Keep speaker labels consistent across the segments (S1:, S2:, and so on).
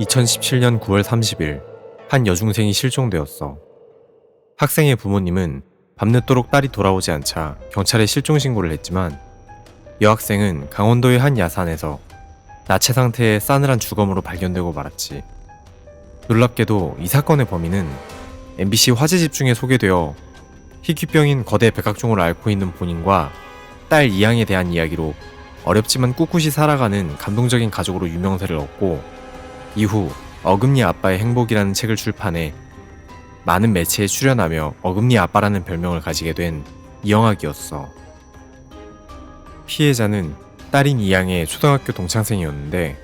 S1: 2017년 9월 30일 한 여중생이 실종되었어. 학생의 부모님은 밤늦도록 딸이 돌아오지 않자 경찰에 실종 신고를 했지만 여학생은 강원도의 한 야산에서 나체 상태의 싸늘한 주검으로 발견되고 말았지. 놀랍게도 이 사건의 범인은 MBC 화제집 중에 소개되어 희귀병인 거대 백악종을 앓고 있는 본인과 딸 이양에 대한 이야기로 어렵지만 꿋꿋이 살아가는 감동적인 가족으로 유명세를 얻고 이후 어금니 아빠의 행복이라는 책을 출판해 많은 매체에 출연하며 어금니 아빠라는 별명을 가지게 된 이영학이었어. 피해자는 딸인 이양의 초등학교 동창생이었는데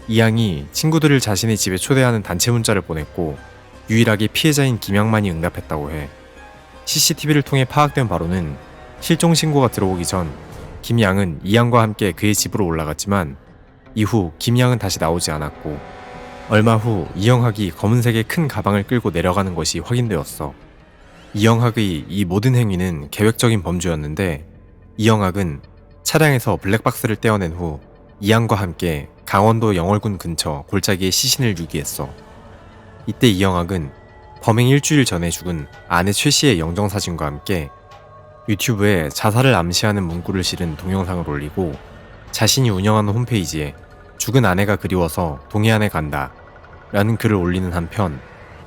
S1: 이양이 친구들을 자신의 집에 초대하는 단체 문자를 보냈고 유일하게 피해자인 김양만이 응답했다고 해. CCTV를 통해 파악된 바로는 실종 신고가 들어오기 전 김양은 이양과 함께 그의 집으로 올라갔지만 이후 김양은 다시 나오지 않았고 얼마 후 이영학이 검은색의 큰 가방을 끌고 내려가는 것이 확인되었어. 이영학의 이 모든 행위는 계획적인 범죄였는데 이영학은 차량에서 블랙박스를 떼어낸 후 이양과 함께 강원도 영월군 근처 골짜기에 시신을 유기했어. 이때 이영학은 범행 일주일 전에 죽은 아내 최 씨의 영정사진과 함께 유튜브에 자살을 암시하는 문구를 실은 동영상을 올리고 자신이 운영하는 홈페이지에 죽은 아내가 그리워서 동해안에 간다 라는 글을 올리는 한편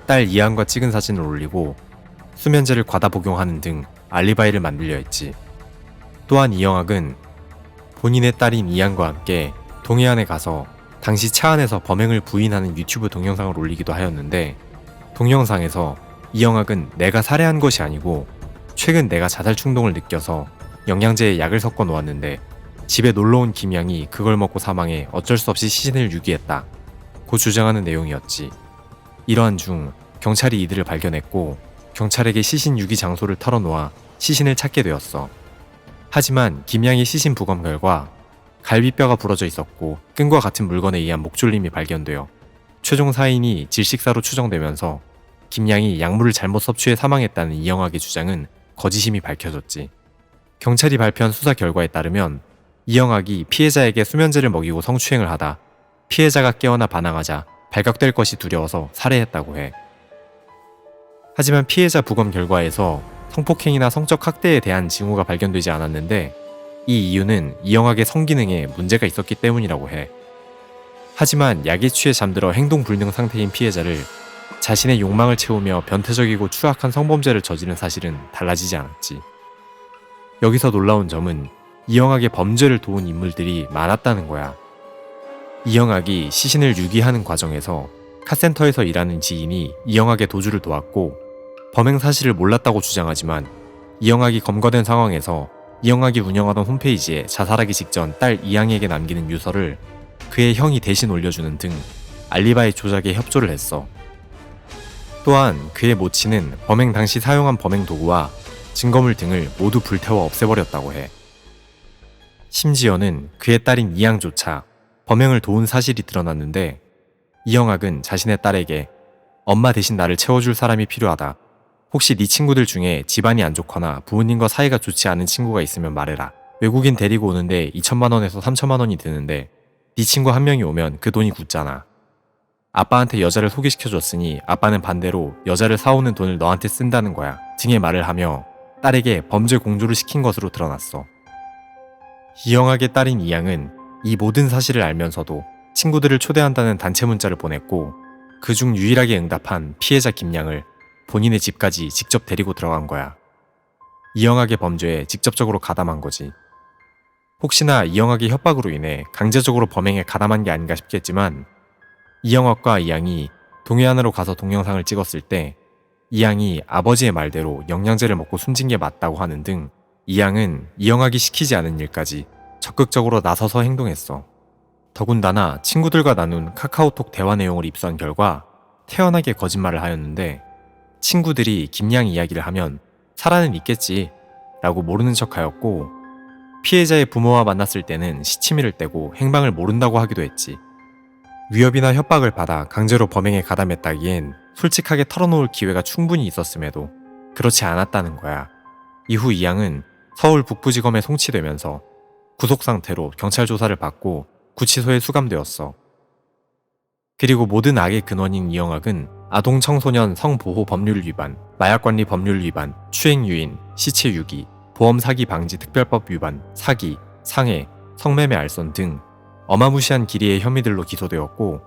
S1: 딸 이양과 찍은 사진을 올리고 수면제를 과다 복용하는 등 알리바이를 만들려 했지. 또한 이영학은 본인의 딸인 이양과 함께 동해안에 가서 당시 차 안에서 범행을 부인하는 유튜브 동영상을 올리기도 하였는데 동영상에서 이영학은 내가 살해한 것이 아니고 최근 내가 자살 충동을 느껴서 영양제에 약을 섞어 놓았는데 집에 놀러온 김양이 그걸 먹고 사망해 어쩔 수 없이 시신을 유기했다 고 주장하는 내용이었지. 이러한 중 경찰이 이들을 발견했고 경찰에게 시신 유기 장소를 털어놓아 시신을 찾게 되었어. 하지만 김양의 시신 부검 결과 갈비뼈가 부러져 있었고 끈과 같은 물건에 의한 목졸림이 발견되어 최종 사인이 질식사로 추정되면서 김양이 약물을 잘못 섭취해 사망했다는 이영학의 주장은 거짓임이 밝혀졌지. 경찰이 발표한 수사 결과에 따르면 이영학이 피해자에게 수면제를 먹이고 성추행을 하다 피해자가 깨어나 반항하자 발각될 것이 두려워서 살해했다고 해. 하지만 피해자 부검 결과에서 성폭행이나 성적 학대에 대한 징후가 발견되지 않았는데 이 이유는 이영학의 성기능에 문제가 있었기 때문이라고 해. 하지만 약에 취해 잠들어 행동 불능 상태인 피해자를 자신의 욕망을 채우며 변태적이고 추악한 성범죄를 저지른 사실은 달라지지 않았지. 여기서 놀라운 점은 이영학의 범죄를 도운 인물들이 많았다는 거야. 이영학이 시신을 유기하는 과정에서 카센터에서 일하는 지인이 이영학의 도주를 도왔고 범행 사실을 몰랐다고 주장하지만 이영학이 검거된 상황에서 이영학이 운영하던 홈페이지에 자살하기 직전 딸 이양에게 남기는 유서를 그의 형이 대신 올려주는 등 알리바이 조작에 협조를 했어. 또한 그의 모친은 범행 당시 사용한 범행 도구와 증거물 등을 모두 불태워 없애버렸다고 해. 심지어는 그의 딸인 이양조차 범행을 도운 사실이 드러났는데 이영학은 자신의 딸에게 엄마 대신 나를 채워줄 사람이 필요하다. 혹시 네 친구들 중에 집안이 안 좋거나 부모님과 사이가 좋지 않은 친구가 있으면 말해라. 외국인 데리고 오는데 2천만 원에서 3천만 원이 드는데 네 친구 한 명이 오면 그 돈이 굳잖아. 아빠한테 여자를 소개시켜줬으니 아빠는 반대로 여자를 사오는 돈을 너한테 쓴다는 거야 등의 말을 하며 딸에게 범죄 공조를 시킨 것으로 드러났어. 이영학의 딸인 이양은 이 모든 사실을 알면서도 친구들을 초대한다는 단체 문자를 보냈고 그중 유일하게 응답한 피해자 김양을 본인의 집까지 직접 데리고 들어간 거야. 이영학의 범죄에 직접적으로 가담한 거지. 혹시나 이영학의 협박으로 인해 강제적으로 범행에 가담한 게 아닌가 싶겠지만 이영학과 이양이 동해안으로 가서 동영상을 찍었을 때 이양이 아버지의 말대로 영양제를 먹고 숨진 게 맞다고 하는 등 이양은 이영학이 시키지 않은 일까지 적극적으로 나서서 행동했어. 더군다나 친구들과 나눈 카카오톡 대화 내용을 입수한 결과 태연하게 거짓말을 하였는데 친구들이 김양 이야기를 하면 살아는 있겠지 라고 모르는 척하였고 피해자의 부모와 만났을 때는 시치미를 떼고 행방을 모른다고 하기도 했지. 위협이나 협박을 받아 강제로 범행에 가담했다기엔 솔직하게 털어놓을 기회가 충분히 있었음에도 그렇지 않았다는 거야. 이후 이양은 서울 북부지검에 송치되면서 구속 상태로 경찰 조사를 받고 구치소에 수감되었어. 그리고 모든 악의 근원인 이영학은 아동 청소년 성보호 법률 위반, 마약관리 법률 위반, 추행유인, 시체 유기, 보험 사기 방지 특별법 위반, 사기, 상해, 성매매 알선 등 어마무시한 길이의 혐의들로 기소되었고,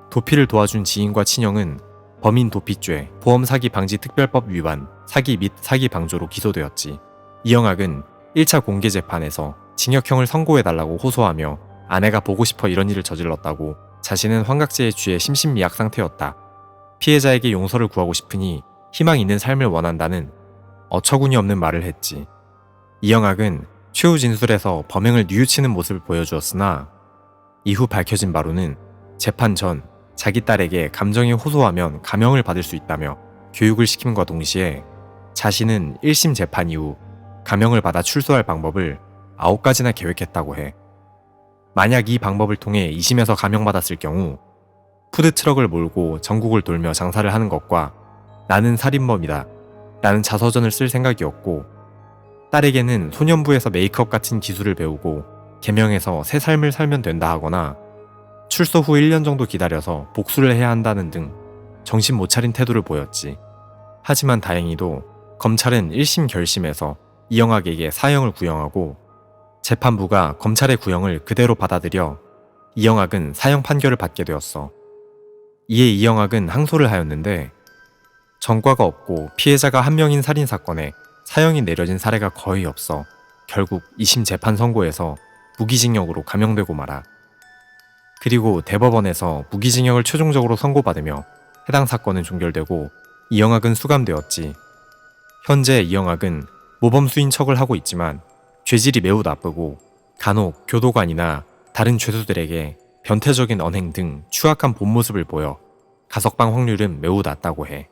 S1: 도피를 도와준 지인과 친형은 범인 도피죄, 보험 사기 방지 특별법 위반, 사기 및 사기 방조로 기소되었지. 이영학은 1차 공개 재판에서 징역형을 선고해달라고 호소하며 아내가 보고 싶어 이런 일을 저질렀다고, 자신은 환각제에 취해 심신미약 상태였다. 피해자에게 용서를 구하고 싶으니 희망 있는 삶을 원한다는 어처구니 없는 말을 했지. 이영학은 최후 진술에서 범행을 뉘우치는 모습을 보여주었으나, 이후 밝혀진 바로는 재판 전 자기 딸에게 감정에 호소하면 감형을 받을 수 있다며 교육을 시킴과 동시에 자신은 1심 재판 이후 감형을 받아 출소할 방법을 9가지나 계획했다고 해. 만약 이 방법을 통해 2심에서 감형받았을 경우 푸드트럭을 몰고 전국을 돌며 장사를 하는 것과 나는 살인범이다 라는 자서전을 쓸 생각이었고, 딸에게는 소년부에서 메이크업 같은 기술을 배우고 개명해서 새 삶을 살면 된다 하거나 출소 후 1년 정도 기다려서 복수를 해야 한다는 등 정신 못 차린 태도를 보였지. 하지만 다행히도 검찰은 1심 결심에서 이영학에게 사형을 구형하고, 재판부가 검찰의 구형을 그대로 받아들여 이영학은 사형 판결을 받게 되었어. 이에 이영학은 항소를 하였는데, 전과가 없고 피해자가 한 명인 살인사건에 사형이 내려진 사례가 거의 없어 결국 2심 재판 선고에서 무기징역으로 감형되고 말아. 그리고 대법원에서 무기징역을 최종적으로 선고받으며 해당 사건은 종결되고 이영학은 수감되었지. 현재 이영학은 모범수인 척을 하고 있지만 죄질이 매우 나쁘고 간혹 교도관이나 다른 죄수들에게 변태적인 언행 등 추악한 본 모습을 보여 가석방 확률은 매우 낮다고 해.